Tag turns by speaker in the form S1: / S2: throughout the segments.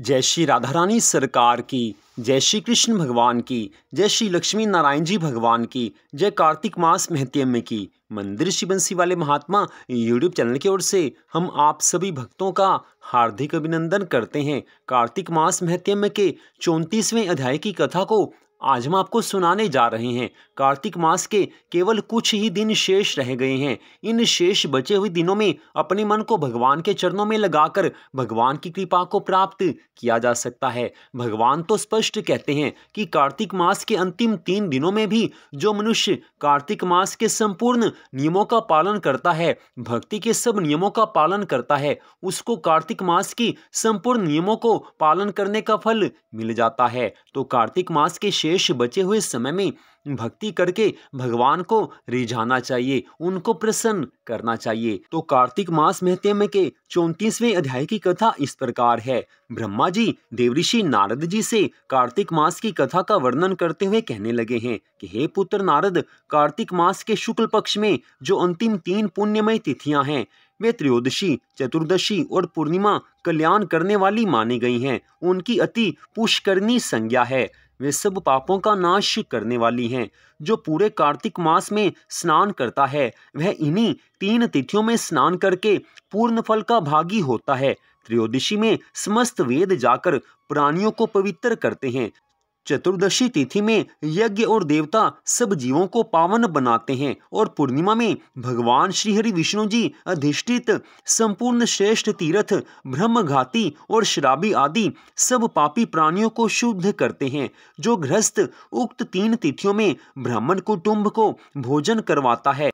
S1: जय श्री राधा रानी सरकार की, जय श्री कृष्ण भगवान की, जय श्री लक्ष्मी नारायण जी भगवान की, जय कार्तिक मास महत्म्य की। मंदिर श्री बंसी वाले महात्मा यूट्यूब चैनल की ओर से हम आप सभी भक्तों का हार्दिक अभिनंदन करते हैं। कार्तिक मास महत्म्य के 34वें अध्याय की कथा को आज हम आपको सुनाने जा रहे हैं। कार्तिक मास के केवल कुछ ही दिन शेष रह गए हैं। इन शेष बचे हुए दिनों में अपने मन को भगवान के चरणों में लगाकर भगवान की कृपा को प्राप्त किया जा सकता है। भगवान तो स्पष्ट कहते हैं कि कार्तिक मास के अंतिम 3 दिनों में भी जो मनुष्य कार्तिक मास के संपूर्ण नियमों का पालन करता है, भक्ति के सब नियमों का पालन करता है, उसको कार्तिक मास की संपूर्ण नियमों को पालन करने का फल मिल जाता है। तो कार्तिक मास के शेष बचे हुए समय में भक्ति करके भगवान को रिझाना चाहिए, उनको प्रसन्न करना चाहिए। तो कार्तिक मास महत्म्य के 34वें अध्याय की कथा इस प्रकार है। ब्रह्मा जी देवऋषि नारद जी से कार्तिक मास की कथा का वर्णन करते हुए कहने लगे हैं कि हे पुत्र नारद, कार्तिक मास के शुक्ल पक्ष में जो अंतिम 3 पुण्यमय तिथियां हैं, वे त्रयोदशी, चतुर्दशी और पूर्णिमा कल्याण करने वाली मानी गई हैं। उनकी अति पुष्करणी संज्ञा है। वे सब पापों का नाश करने वाली हैं। जो पूरे कार्तिक मास में स्नान करता है, वह इन्हीं 3 तिथियों में स्नान करके पूर्ण फल का भागी होता है। त्रयोदशी में समस्त वेद जाकर प्राणियों को पवित्र करते हैं। चतुर्दशी तिथि में यज्ञ और देवता सब जीवों को पावन बनाते हैं और पूर्णिमा में भगवान श्री हरि विष्णु जी अधिष्ठित संपूर्ण श्रेष्ठ तीर्थ ब्रह्मघाती और श्राबी आदि सब पापी प्राणियों को शुद्ध करते हैं। जो गृहस्थ उक्त 3 तिथियों में ब्राह्मण कुटुंब को भोजन करवाता है,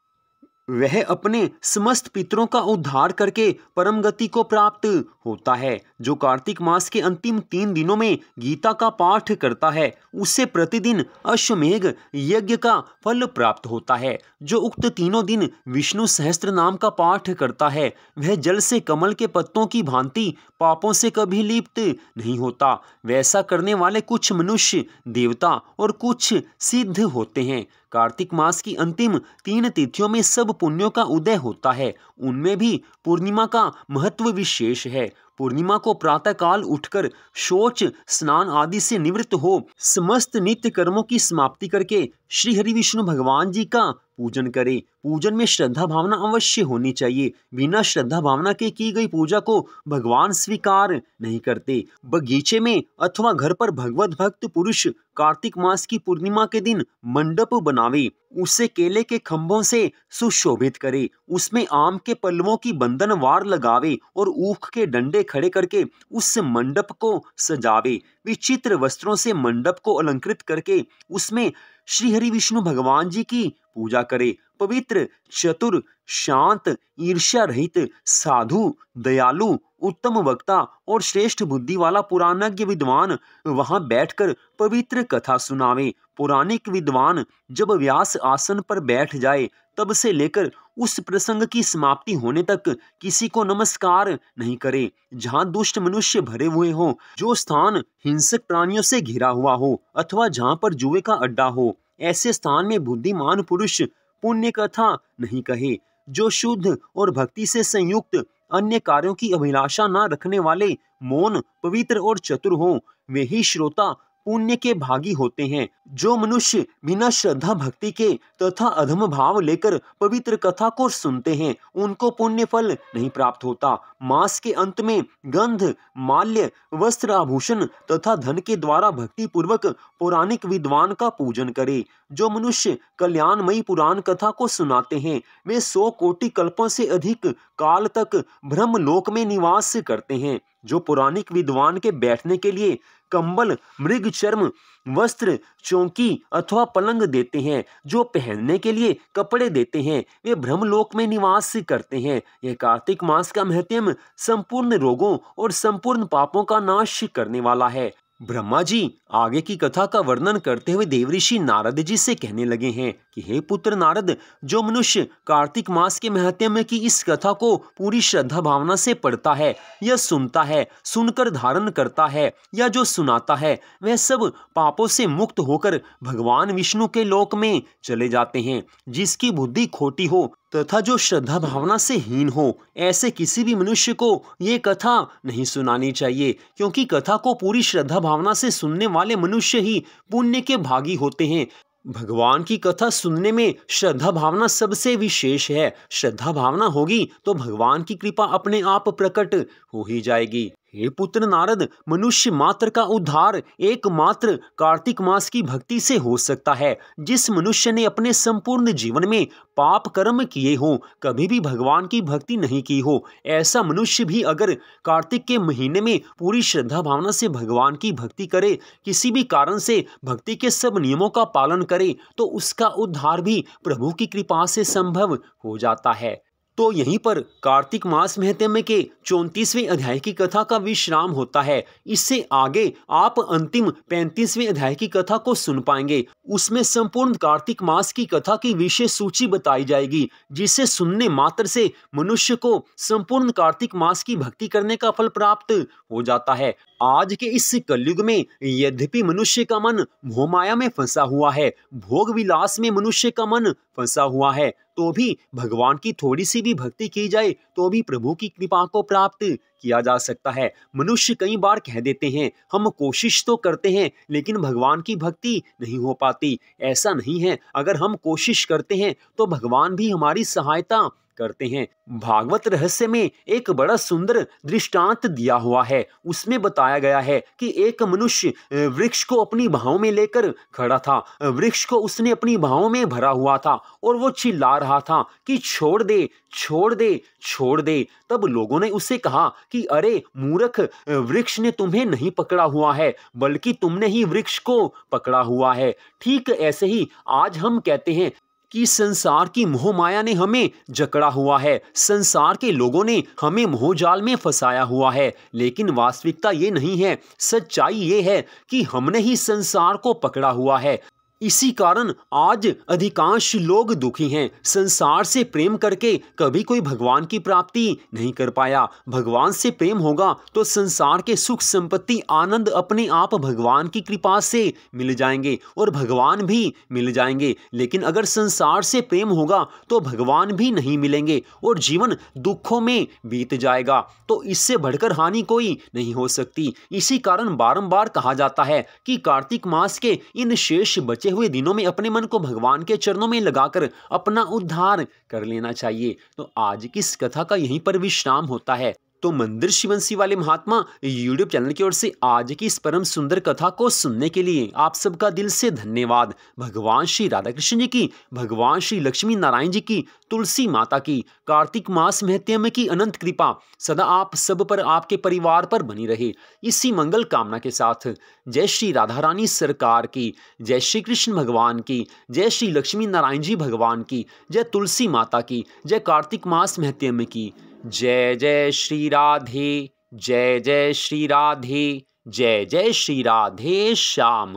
S1: वह अपने समस्त पितरों का उद्धार करके परम गति को प्राप्त होता है। जो कार्तिक मास के अंतिम 3 दिनों में गीता का पाठ करता है, उससे प्रतिदिन अश्वमेघ यज्ञ का फल प्राप्त होता है। जो उक्त तीनों दिन विष्णु सहस्त्र नाम का पाठ करता है, वह जल से कमल के पत्तों की भांति पापों से कभी लिप्त नहीं होता। वैसा करने वाले कुछ मनुष्य, देवता और कुछ सिद्ध होते हैं। कार्तिक मास की अंतिम 3 तिथियों में सब पुण्यों का उदय होता है। उनमें भी पूर्णिमा का महत्व विशेष है। पूर्णिमा को प्रातः काल उठकर शौच स्नान आदि से निवृत्त हो समस्त नित्य कर्मों की समाप्ति करके श्री हरि विष्णु भगवान जी का पूजन करे। पूजन में श्रद्धा भावना अवश्य होनी चाहिए। बिना श्रद्धा भावना के की गई पूजा को भगवान स्वीकार नहीं करते। बगीचे में अथवा घर पर भगवत भक्त पुरुष कार्तिक मास की पूर्णिमा के दिन मंडप बनावे, उसे केले के खंभों से सुशोभित करे, उसमें आम के पल्लवों की बंधन वार लगावे और ऊख के डंडे खड़े करके उस मंडप को सजावे। विचित्र वस्त्रों से मंडप को अलंकृत करके उसमें श्री हरि विष्णु भगवान जी की पूजा करे। पवित्र, चतुर, शांत, ईर्ष्या रहित, साधु, दयालु, उत्तम वक्ता और श्रेष्ठ बुद्धि वाला पुराणज्ञ विद्वान वहां बैठकर पवित्र कथा सुनावे। पौराणिक विद्वान जब व्यास आसन पर बैठ जाए, तब से लेकर उस प्रसंग की समाप्ति होने तक किसी को नमस्कार नहीं करे। जहां दुष्ट मनुष्य भरे हुए हो, जो स्थान हिंसक प्राणियों से घिरा हुआ हो अथवा जहां पर जुए का अड्डा हो, ऐसे स्थान में बुद्धिमान पुरुष पुण्य कथा नहीं कहे। जो शुद्ध और भक्ति से संयुक्त अन्य कार्यों की अभिलाषा न रखने वाले मौन, पवित्र और चतुर हो, वे ही श्रोता पुण्य के भागी होते हैं। जो मनुष्य बिना श्रद्धा भक्ति के तथा अधम भाव लेकर पवित्र कथा को सुनते हैं, उनको पुण्य फल नहीं प्राप्त होता। मास के अंत में गंध, माल्य, वस्त्र, आभूषण तथा धन के द्वारा भक्ति पूर्वक पौराणिक विद्वान का पूजन करे। जो मनुष्य कल्याणमयी पुराण कथा को सुनाते हैं, वे 100 कोटि कल्पों से अधिक काल तक ब्रह्मलोक में निवास करते हैं। जो पौराणिक विद्वान के बैठने के लिए कंबल, मृग चर्म, वस्त्र, चौकी अथवा पलंग देते हैं, जो पहनने के लिए कपड़े देते हैं, वे ब्रह्मलोक में निवास करते हैं। यह कार्तिक मास का महत्म्य संपूर्ण रोगों और संपूर्ण पापों का नाश करने वाला है। ब्रह्मा जी आगे की कथा का वर्णन करते हुए देवऋषि नारद जी से कहने लगे हैं कि हे पुत्र नारद, जो मनुष्य कार्तिक मास के महत्म्य की इस कथा को पूरी श्रद्धा भावना से पढ़ता है या सुनता है, सुनकर धारण करता है या जो सुनाता है, वह सब पापों से मुक्त होकर भगवान विष्णु के लोक में चले जाते हैं। जिसकी बुद्धि खोटी हो तथा जो श्रद्धा भावना से हीन हो, ऐसे किसी भी मनुष्य को ये कथा नहीं सुनानी चाहिए, क्योंकि कथा को पूरी श्रद्धा भावना से सुनने वाले मनुष्य ही पुण्य के भागी होते हैं। भगवान की कथा सुनने में श्रद्धा भावना सबसे विशेष है। श्रद्धा भावना होगी तो भगवान की कृपा अपने आप प्रकट हो ही जाएगी। हे पुत्र नारद, मनुष्य मात्र का उद्धार एकमात्र कार्तिक मास की भक्ति से हो सकता है। जिस मनुष्य ने अपने संपूर्ण जीवन में पाप कर्म किए हो, कभी भी भगवान की भक्ति नहीं की हो, ऐसा मनुष्य भी अगर कार्तिक के महीने में पूरी श्रद्धा भावना से भगवान की भक्ति करे, किसी भी कारण से भक्ति के सब नियमों का पालन करे, तो उसका उद्धार भी प्रभु की कृपा से संभव हो जाता है। तो यहीं पर कार्तिक मास महत्म्य के 34वें अध्याय की कथा का विश्राम होता है। इससे आगे आप अंतिम 35वें अध्याय की कथा को सुन पाएंगे। उसमें संपूर्ण कार्तिक मास की कथा की विशेष सूची बताई जाएगी, जिसे सुनने मात्र से मनुष्य को संपूर्ण कार्तिक मास की भक्ति करने का फल प्राप्त हो जाता है। आज के इस कलयुग में यद्यपि मनुष्य का मन मोहमाया में फंसा हुआ है, भोग विलास में मनुष्य का मन फंसा हुआ है, तो भी भगवान की थोड़ी सी भी भक्ति की जाए तो भी प्रभु की कृपा को प्राप्त किया जा सकता है। मनुष्य कई बार कह देते हैं, हम कोशिश तो करते हैं लेकिन भगवान की भक्ति नहीं हो पाती। ऐसा नहीं है, अगर हम कोशिश करते हैं तो भगवान भी हमारी सहायता करते हैं। भागवत रहस्य में एक बड़ा सुंदर दृष्टांत दिया हुआ है। उसमें बताया गया है कि एक मनुष्य वृक्ष को अपनी बाहों में लेकर खड़ा था। वृक्ष को उसने अपनी बाहों में भरा हुआ था और वो चिल्ला रहा था कि छोड़ दे, छोड़ दे, छोड़ दे। तब लोगों ने उसे कहा कि अरे मूर्ख, वृक्ष ने तुम्हें नहीं पकड़ा हुआ है, बल्कि तुमने ही वृक्ष को पकड़ा हुआ है। ठीक ऐसे ही आज हम कहते हैं कि संसार की मोह माया ने हमें जकड़ा हुआ है, संसार के लोगों ने हमें मोहजाल में फंसाया हुआ है। लेकिन वास्तविकता ये नहीं है, सच्चाई ये है कि हमने ही संसार को पकड़ा हुआ है। इसी कारण आज अधिकांश लोग दुखी हैं। संसार से प्रेम करके कभी कोई भगवान की प्राप्ति नहीं कर पाया। भगवान से प्रेम होगा तो संसार के सुख संपत्ति आनंद अपने आप भगवान की कृपा से मिल जाएंगे और भगवान भी मिल जाएंगे। लेकिन अगर संसार से प्रेम होगा तो भगवान भी नहीं मिलेंगे और जीवन दुखों में बीत जाएगा। तो इससे बढ़कर हानि कोई नहीं हो सकती। इसी कारण बारंबार कहा जाता है कि कार्तिक मास के इन शेष बचे हुए दिनों में अपने मन को भगवान के चरणों में लगाकर अपना उद्धार कर लेना चाहिए। तो आज की इस कथा का यहीं पर विश्राम होता है। तो मंदिर शिवंशी वाले महात्मा यूट्यूब चैनल की ओर से आज की इस परम सुंदर कथा को सुनने के लिए आप सबका दिल से धन्यवाद। भगवान श्री राधा कृष्ण जी की, भगवान श्री लक्ष्मी नारायण जी की, तुलसी माता की, कार्तिक मास महत्म्य की अनंत कृपा सदा आप सब पर, आपके परिवार पर बनी रहे। इसी मंगल कामना के साथ जय श्री राधा रानी सरकार की, जय श्री कृष्ण भगवान की, जय श्री लक्ष्मी नारायण जी भगवान की, जय तुलसी माता की, जय कार्तिक मास महत्म्य की। जय जय श्री राधे, जय जय श्री राधे, जय जय श्री राधे श्याम।